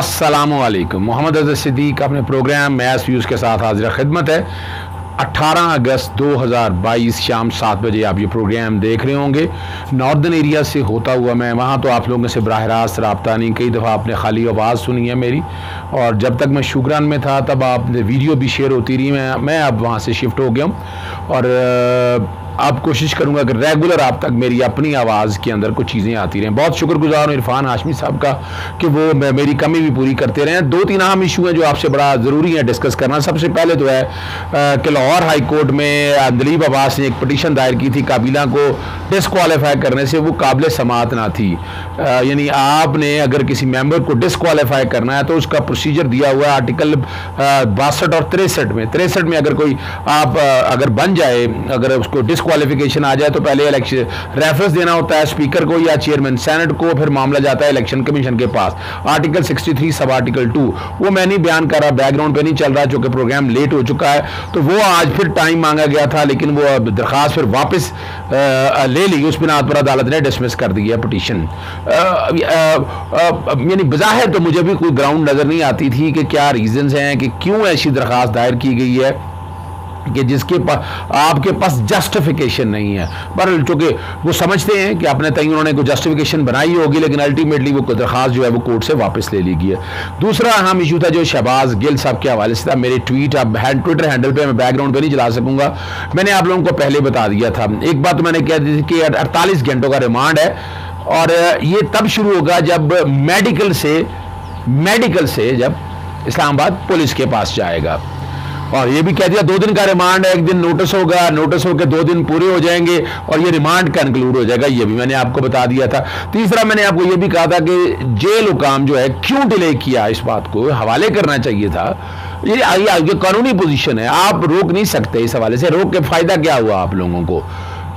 अस्सलामुअलैकुम। मोहम्मद अज़हर सिद्दीक अपने programme mess views के साथ हाजिर खिदमत है। 18 अगस्त 2022 शाम 7 बजे आप ये प्रोग्राम देख रहे होंगे। नॉर्दर्न एरिया से होता हुआ मैं वहाँ तो आप लोगों से बराह रास्त रब्ता नहीं, कई दफ़ा आपने खाली आवाज़ सुनी है मेरी, और जब तक मैं शुक्रान में था तब आपने वीडियो भी शेयर होती रही। मैं अब वहाँ से शिफ्ट हो गया हूँ और आप कोशिश करूंगा कि रेगुलर आप तक मेरी अपनी आवाज़ के अंदर कुछ चीज़ें आती रहें। बहुत शुक्रगुजार हूँ इरफान हाशमी साहब का कि वो मेरी कमी भी पूरी करते रहें। 2-3 अहम इशू हैं जो आपसे बड़ा ज़रूरी है डिस्कस करना। सबसे पहले तो है कि लाहौर हाई कोर्ट में दिलीप अब्बास ने एक पटिशन दायर की थी काबिला को डिसक्वालीफाई करने से। वो काबिल समात ना थी, यानी आपने अगर किसी मेंबर को डिसक्वालीफाई करना है तो उसका प्रोसीजर दिया हुआ है आर्टिकल 62 और 63 में अगर कोई आप अगर बन जाए, अगर उसको क्वालिफिकेशन आ जाए तो पहले इलेक्शन रेफरेंस देना होता है स्पीकर को या चेयरमैन सेनेट को, फिर मामला जाता है इलेक्शन कमीशन के पास। आर्टिकल 63 सब आर्टिकल 2 वो मैं नहीं बयान कर रहा, बैकग्राउंड पे नहीं चल रहा चूंकि प्रोग्राम लेट हो चुका है, तो वो आज फिर टाइम मांगा गया था लेकिन वो दरखास्त फिर वापस ले ली। उस बिना पर अदालत ने डिसमिस कर दी है पटिशन। यानी बज़ाहिर तो मुझे भी कोई ग्राउंड नजर नहीं आती थी कि क्या रीजंस हैं कि क्यों ऐसी दरखास्त दायर की गई है कि जिसके आपके पास जस्टिफिकेशन नहीं है। पर चूंकि वो समझते हैं कि अपने तय उन्होंने कोई जस्टिफिकेशन बनाई होगी, लेकिन अल्टीमेटली वो दरखास्त जो है वो कोर्ट से वापस ले ली गई है। दूसरा अहम इशू था जो शहबाज गिल साहब के हवाले से था। मेरे ट्वीट अब ट्विटर हैंडल पे मैं बैकग्राउंड पे नहीं चला सकूंगा, मैंने आप लोगों को पहले बता दिया था। एक बात तो मैंने कह दी थी कि 48 घंटों का रिमांड है और ये तब शुरू होगा जब मेडिकल से जब इस्लामाबाद पुलिस के पास जाएगा। और ये भी कह दिया 2 दिन का रिमांड है, 1 दिन नोटिस होगा, नोटिस होकर 2 दिन पूरे हो जाएंगे और ये रिमांड कंक्लूड हो जाएगा। ये भी मैंने आपको बता दिया था। तीसरा मैंने आपको ये भी कहा था कि जेल हुकाम जो है क्यों डिले किया, इस बात को हवाले करना चाहिए था। ये कानूनी पोजीशन है, आप रोक नहीं सकते। इस हवाले से रोक के फायदा क्या हुआ आप लोगों को?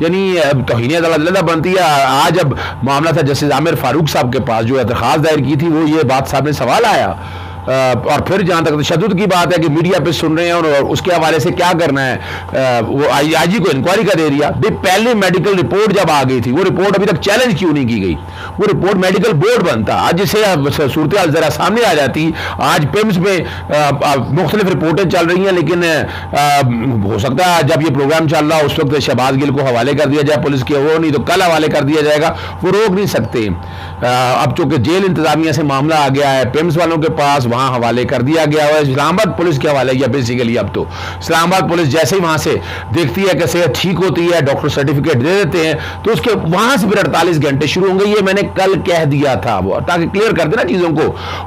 यानी तौहीन अदालत बनती है। आज अब मामला था जस्टिस आमिर फारूक साहब के पास जो दरखास्त दायर की थी, वो ये बात सामने सवाल आया। और फिर जहां तक तशद्दुद की बात है कि मीडिया पे सुन रहे हैं और उसके हवाले से क्या करना है, वो आईजी को इंक्वायरी का दे दिया। पहले मेडिकल रिपोर्ट जब आ गई थी, वो रिपोर्ट अभी तक चैलेंज क्यों नहीं की गई? वो रिपोर्ट मेडिकल बोर्ड बनता, आज जिसे सूरत हाल जरा सामने आ जाती। आज पिम्स में मुख्तलिफ रिपोर्टें चल रही हैं, लेकिन हो सकता है जब ये प्रोग्राम चल रहा उस वक्त शहबाज गिल को हवाले कर दिया जाए पुलिस के, वो नहीं तो कल हवाले कर दिया जाएगा। वो रोक नहीं सकते। अब चूंकि जेल इंतजामिया से मामला आ गया है, पिम्स वालों के पास, वहां हवाले कर दिया गया है। इस्लामाबाद पुलिस के हवाले या बेसिकली अब तो इस्लामाबाद पुलिस जैसे ही वहां से देखती है कि सेहत ठीक होती है, डॉक्टर सर्टिफिकेट दे देते हैं, तो उसके वहां से फिर 48 घंटे शुरू होंगे। ये मैंने कल कह दिया था वो, ताकि क्लियर कर देना चीजों को।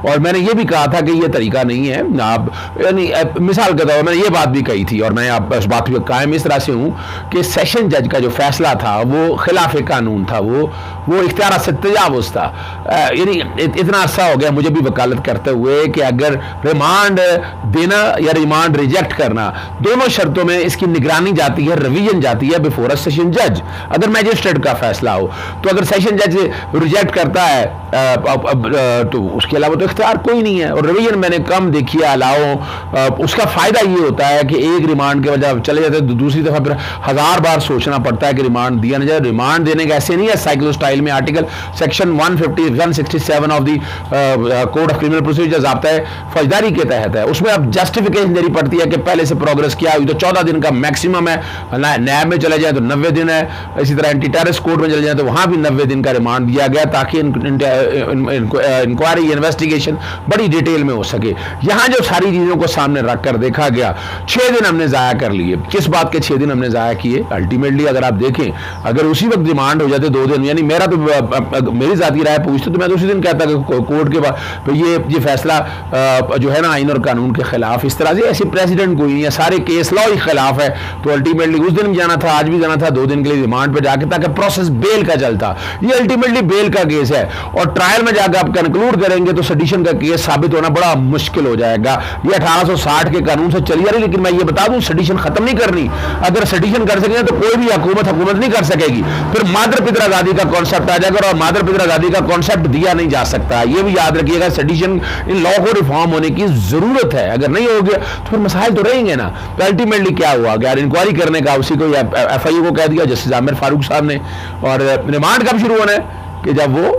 और मैंने ये भी कहा था कि ये तरीका नहीं है। आप यानी मिसाल के तौर पर मैंने ये बात भी कही थी और मैं आप इस बात पर कायम इस तरह से हूं कि सेशन जज का जो फैसला था वो खिलाफ कानून था, वो इख्तियार से तजावुज था। यानी इतना अरसा हो गया मुझे भी वकालत करते हुए कि अगर रिमांड देना या रिमांड रिजेक्ट करना, दोनों शर्तों में इसकी निगरानी जाती है, रिवीजन जाती है बिफोर अ सेशन जज। अगर मैजिस्ट्रेट का फैसला हो तो अगर सेशन जज रिजेक्ट करता है तो उसके अलावा तो इख्तियार कोई नहीं है। और रिवीजन मैंने कम देखी है, अलाओ उसका फायदा ये होता है कि एक रिमांड के वजह चले जाते हैं तो दूसरी दफा फिर 1000 बार सोचना पड़ता है कि रिमांड दिया ना जाए। रिमांड देने का ऐसे नहीं है साइक्लो स्टाइल में। Article section 167 of the code of criminal procedure आता है फौजदारी के तहत है, उसमें अब जस्टिफिकेशन देनी पड़ती है कि पहले से प्रोग्रेस क्या हुई। तो 14 दिन का मैक्सिमम है, नैब में चले जाए तो 90 दिन है, इसी तरह एंटी टेररिस्ट कोर्ट में चले जाए तो वहां भी 90 दिन का रिमांड दिया गया ताकि इंक्वायरी इन्वेस्टिगेशन बड़ी डिटेल में हो सके। यहां जो सारी चीजों को सामने रख कर देखा गया, 6 दिन हमने जाया कर लिए। किस बात के 6 दिन हमने जाया किए? अल्टीमेटली अगर आप देखें, अगर उसी वक्त रिमांड हो जाते 2 दिन, यानी मेरा तो मेरी जाती राय पूछते तो मैं तो उसी दिन कहता कि कोर्ट के बाद तो ये फैसला जो है ना आइन और कानून के खिलाफ, इस तरह से ऐसे प्रेसिडेंट कोई नहीं है, सारे केस लॉ ही खिलाफ है। तो अल्टीमेटली उस दिन भी जाना था, आज भी जाना था 2 दिन के लिए रिमांड पे जाके, ताकि प्रोसेस बेल का चलता। ये अल्टीमेटली बेल का केस है और ट्रायल में जाकर आप कंक्लूड करेंगे तो सेडिशन का केस साबित होना बड़ा मुश्किल हो जाएगा। ये 1860 के कानून से चली आ रही, लेकिन मैं ये बता दूं सेडिशन खत्म नहीं करनी। अगर सेडिशन कर सकेंगे तो कोई भी हुकूमत नहीं कर सकेगी। फिर मादर पितर आजादी का कॉन्सेप्ट आ जाएगा और मादर पितर आजादी का कॉन्सेप्ट दिया नहीं जा सकता। ये भी याद रखिएगा, सेडिशन इन लॉ को रिफॉर्म होने की जरूरत है। अगर नहीं हो गया तो फिर मसाइल तो रहेंगे ना। तो अल्टीमेटली क्या हुआ, अगर इंक्वायरी करने का उसी को एफआईओ को कह दिया जस्टिस आमिर फारूक साहब ने। और रिमांड कब शुरू होना है कि जब वो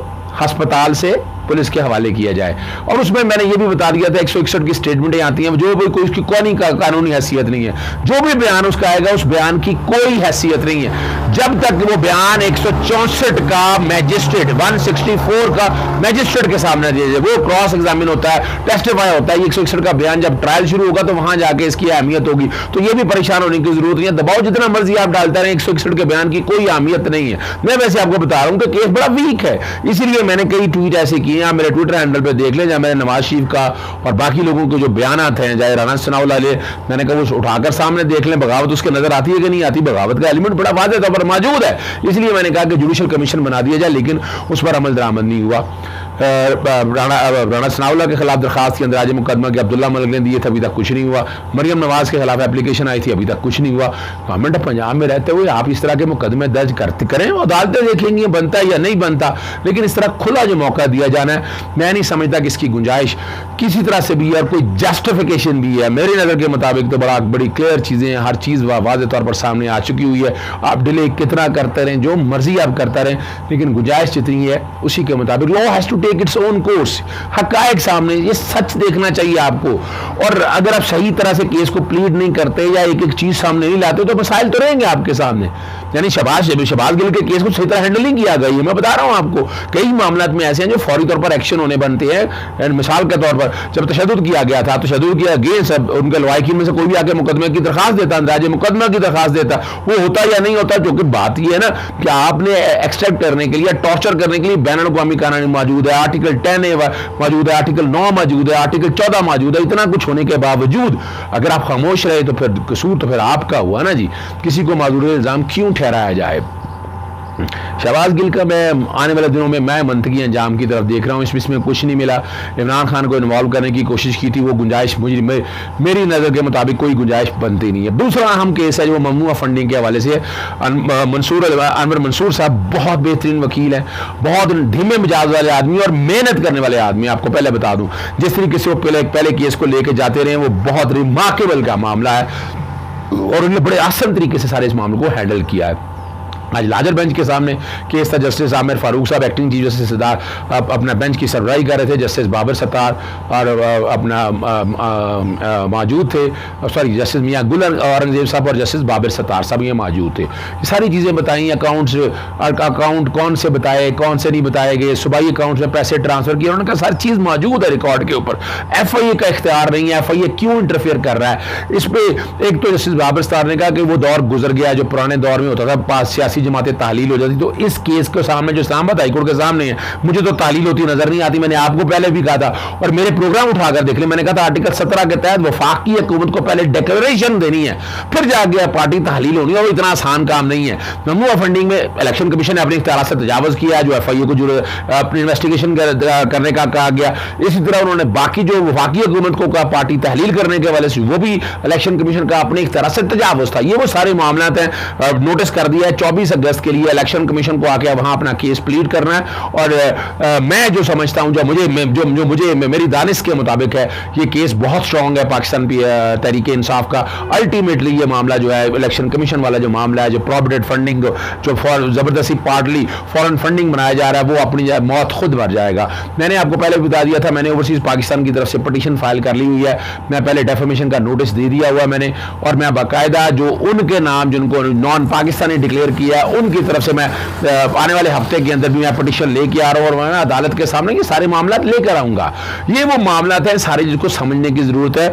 अस्पताल से पुलिस के हवाले किया जाए। और उसमें मैंने ये भी बता दिया था 161 की स्टेटमेंटें आती हैं, जो भी कोई उसकी कोई कानूनी हैसियत नहीं है, जो भी बयान उसका आएगा उस बयान की कोई हैसियत नहीं है जब तक वो बयान 164 का मैजिस्ट्रेट 164 का मैजिस्ट्रेट के सामने दिया जाए, वो क्रॉस एग्जामिन होता है, टेस्टिफाई होता है। 161 का बयान जब ट्रायल शुरू होगा तो वहां जाके इसकी अहमियत होगी। तो ये भी परेशान होने की जरूरत नहीं है, दबाव जितना मर्जी आप डालते रहे, 161 के बयान की कोई अहमियत नहीं है। मैं वैसे आपको बता रहा हूं कि केस बड़ा वीक है, इसीलिए मैंने कई ट्वीट ऐसे किए हैं, मेरे ट्विटर हैंडल पे देख लें, जहां मैंने नवाज शरीफ का और बाकी लोगों के जो बयान हैं, चाहे राना सनाउल्लाह ले, मैंने कहा वो उठाकर सामने देख लें, बगावत उसके नजर आती है कि नहीं आती। बगावत का एलिमेंट बड़ा वाज़ेह तौर पर मौजूद है, इसलिए मैंने कहा कि जुडिशल कमीशन बना दिया जाए, लेकिन उस पर अमल दरामद नहीं हुआ। राना सनाउल्लाह के खिलाफ दरखास्त के अंदर आज मुकदमा के अब्दुल्ला मलिक ने दिए थे, अभी तक कुछ नहीं हुआ। मरियम नवाज के खिलाफ एप्लीकेशन आई थी, अभी तक कुछ नहीं हुआ। गवर्नमेंट ऑफ पंजाब में रहते हुए आप इस तरह के मुकदमे दर्ज करें, अदालतें देखेंगी बनता है या नहीं बनता, लेकिन इस तरह खुला जो मौका दिया जाना है, मैं नहीं समझता कि इसकी गुंजाइश किसी तरह से भी है और कोई जस्टिफिकेशन भी है। मेरी नज़र के मुताबिक तो बड़ी क्लियर चीज़ें हैं, हर चीज़ वाज़ेह तौर पर सामने आ चुकी हुई है। आप डिले कितना करते रहें, जो मर्जी आप करता रहें, लेकिन गुंजाइश जितनी है उसी के मुताबिक law has to take its own course. हकायक सामने, ये सच देखना चाहिए आपको। और अगर आप सही तरह से केस को प्लीड नहीं करते या एक एक चीज सामने नहीं लाते तो मसाइल तो रहेंगे आपके सामने। यानी शहबाज गिल के केस को सही तरह हैंडल नहीं किया गया, मैं बता रहा हूं आपको। कई मामला में ऐसे हैं जो फौरी तौर पर एक्शन होने बनते हैं। मिसाल के तौर पर जब तशद्दुद किया गया था, तशद्दुद के अगेंस्ट उनके लवाकिन में से कोई भी आके मुकदमे की दरखास्त देता, अंदाजे मुकदमा की दरखास्त देता, वो होता या नहीं होता, क्योंकि बात यह है ना कि आपने एक्सट्रैक्ट करने के लिए, टॉर्चर करने के लिए बैन अवी कानून मौजूद है, आर्टिकल 10A मौजूद है, आर्टिकल 9 मौजूद है, आर्टिकल 14 मौजूद है। इतना कुछ होने के बावजूद अगर आप खामोश रहे तो फिर कसूर तो फिर आपका हुआ ना जी। किसी को माजूर इल्जाम क्यों ठहराया जाए? शहबाज गिल का मैं आने वाले दिनों में मैं मंतकी अंजाम की तरफ देख रहा हूँ, इसमें कुछ नहीं मिला। इमरान खान को इन्वॉल्व करने की कोशिश की थी, वो गुंजाइश मेरी नज़र के मुताबिक कोई गुंजाइश बनती नहीं है। दूसरा अहम केस है जो ममनुआ फंडिंग के हवाले से अनवर मंसूर साहब बहुत बेहतरीन वकील हैं, बहुत धीमे मिजाज वाले आदमी और मेहनत करने वाले आदमी। आपको पहले बता दूं, जिस तरीके से वो पहले केस को लेके जाते रहे, वो बहुत रिमार्केबल का मामला है और उन्होंने बड़े आसान तरीके से सारे इस मामले को हैंडल किया है। आज लार्जर बेंच के सामने केस था, जस्टिस आमिर फारूक साहब एक्टिंग चीफ जस्टिस अपना बेंच की सरबराही कर रहे थे, जस्टिस बाबर सत्तार और अपना मौजूद थे, सॉरी जस्टिस मियां गुल औरंगजेब साहब और जस्टिस बाबर सत्तार साहब ये मौजूद थे। ये सारी चीज़ें बताई, अकाउंट कौन से बताए, कौन से नहीं बताए गए, सूबाई अकाउंट में पैसे ट्रांसफर किए, उन्होंने कहा सारी चीज़ मौजूद है रिकॉर्ड के ऊपर। FIA का इख्तियार नहीं है, FIA क्यों इंटरफेयर कर रहा है इस पर? एक तो जस्टिस बाबर सत्तार ने कहा कि वो दौर गुजर गया जो पुराने दौर में होता था, पास सियासी जमातें तहलील हो जाती। तो इस केस के सामने जो इस्लामाबाद हाईकोर्ट के सामने है, मुझे तो तहलील होती नजर नहीं आती। मैंने आपको पहले भी कहा था और मेरे प्रोग्राम उठाकर देख ले, मैंने कहा था आर्टिकल 17 के तहत वफाकी हुकूमत को पहले डिक्लेरेशन देनी है, फिर जाके पार्टी तहलील होनी है। वो इतना आसान काम नहीं है। ममनुआ फंडिंग में इलेक्शन कमीशन ने अपनी इख्तियार से तजावज़ किया, जो FIA को जो अपनी इन्वेस्टिगेशन करने का कहा गया। इसी तरह उन्होंने बाकी जो वफाकी हुकूमत को कहा पार्टी तहलील करने के वाले से, वो भी इलेक्शन कमीशन का अपनी इख्तियार से तजावज़ था। ये वो सारे मामला हैं, नोटिस कर दिया है 24 अगस्त के लिए इलेक्शन कमीशन को आके वहां अपना केस प्लीड करना है। और मैं जो समझता हूं, जो मुझे मेरी दानिश के मुताबिक है, ये केस बहुत स्ट्रांग है पाकिस्तान तहरीक इंसाफ का। अल्टीमेटली ये मामला जो है इलेक्शन कमीशन वाला जो मामला है, जो प्रोविडेंट फंडिंग जो जबरदस्ती पार्टली फॉरेन फंडिंग बनाया जा रहा है, वो अपनी मौत खुद मर जाएगा। मैंने आपको पहले बता दिया था, मैंने ओवरसीज पाकिस्तान की तरफ से पिटीशन फाइल कर ली हुई है। मैं पहले डेफेमेशन का नोटिस दे दिया हुआ मैंने, और मैं बाकायदा जो उनके नाम जिनको नॉन पाकिस्तानी डिक्लेयर किया उनकी तरफ से मैं आने वाले हफ्ते के अंदर भी मैं पिटीशन लेके आ रहा हूँ और मैं अदालत के सामने ये सारे मामला लेकर आऊंगा। ये वो मामला है सारे जिसको समझने की जरूरत है।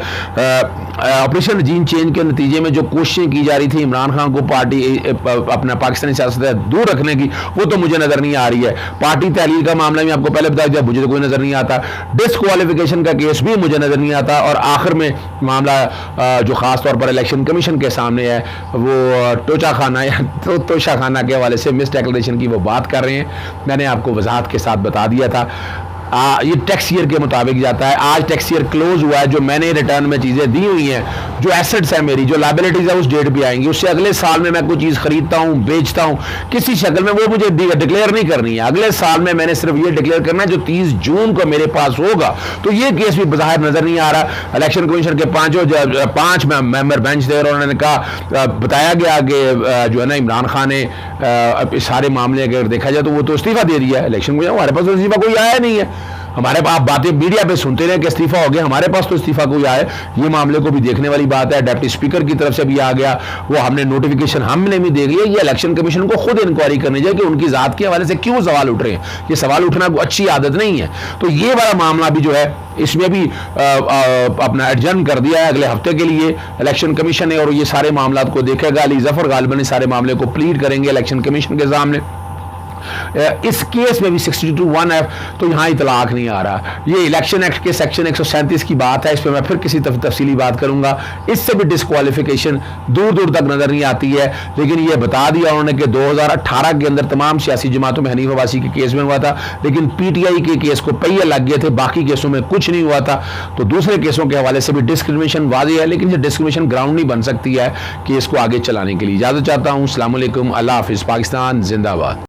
ऑपरेशन रजीम चेंज के नतीजे में जो कोशिशें की जा रही थी इमरान खान को पार्टी अपना पाकिस्तानी सियासत से दूर रखने की, वो तो मुझे नजर नहीं आ रही है। पार्टी तहलील का मामला भी आपको पहले बता दिया, मुझे तो कोई नजर नहीं आता। डिस्क्वालिफिकेशन का केस भी मुझे नजर नहीं आता। और आखिर में मामला जो खास तौर पर इलेक्शन कमीशन के सामने है, वो तोशाखाना या तोशाखाना के हवाले से मिस डिक्लेरेशन की वो बात कर रहे हैं। मैंने आपको वजाहत के साथ बता दिया था। ये टैक्स ईयर के मुताबिक जाता है। आज टैक्स ईयर क्लोज हुआ है। जो मैंने रिटर्न में चीज़ें दी हुई हैं, जो एसेट्स है मेरी, जो लायबिलिटीज है, उस डेट पे आएंगी। उससे अगले साल में मैं कोई चीज़ खरीदता हूँ, बेचता हूँ किसी शक्ल में, वो मुझे डिक्लेयर नहीं करनी है। अगले साल में मैंने सिर्फ ये डिक्लेयर करना है जो 30 जून को मेरे पास होगा। तो ये केस भी बाहर नजर नहीं आ रहा। इलेक्शन कमीशन के पांच मेंबर बेंच थे और उन्होंने कहा, बताया गया कि जो है ना इमरान खान ने इस सारे मामले अगर देखा जाए तो वो तो इस्तीफा दे दिया है। इलेक्शन कमीशन हमारे पास इस्तीफा कोई आया नहीं है। हमारे आप बातें मीडिया पे सुनते रहे कि इस्तीफा हो गया, हमारे पास तो इस्तीफा कोई आए, ये मामले को भी देखने वाली बात है। डिप्टी स्पीकर की तरफ से भी आ गया, वो हमने नोटिफिकेशन हमने भी देख लिया। ये इलेक्शन कमीशन को खुद इंक्वायरी करनी चाहिए कि उनकी जात के हवाले से क्यों सवाल उठ रहे हैं। ये सवाल उठना कोई अच्छी आदत नहीं है। तो ये वाला मामला भी जो है इसमें भी अपना एडजर्न कर दिया है अगले हफ्ते के लिए इलेक्शन कमीशन ने, और ये सारे मामला को देखेगा। अली जफर गालिबन इस सारे मामले को प्लीड करेंगे इलेक्शन कमीशन के सामने। इस केस में भी 62(1)(f तो यहां इतलाक नहीं आ रहा। ये इलेक्शन एक्ट के सेक्शन 137 की बात है, इस पर मैं फिर किसी तफसीली बात करूंगा। इससे भी डिस्क्वालिफिकेशन दूर दूर तक नजर नहीं आती है, लेकिन ये बता दिया उन्होंने कि 2018 के अंदर तमाम सियासी जमातों में हनीफ अब्बासी के केस में हुआ था, लेकिन PTI के केस को पहिए लग गए थे, बाकी केसों में कुछ नहीं हुआ था। तो दूसरे केसों के हवाले से भी डिस्क्रिमिनेशन वाज़ेह है, लेकिन ये डिस्क्रिमिनेशन ग्राउंड नहीं बन सकती है केस को आगे चलाने के लिए। इजाजत चाहता हूँ। अस्सलाम वालेकुम, अल्लाह हाफिज़, पाकिस्तान जिंदाबाद।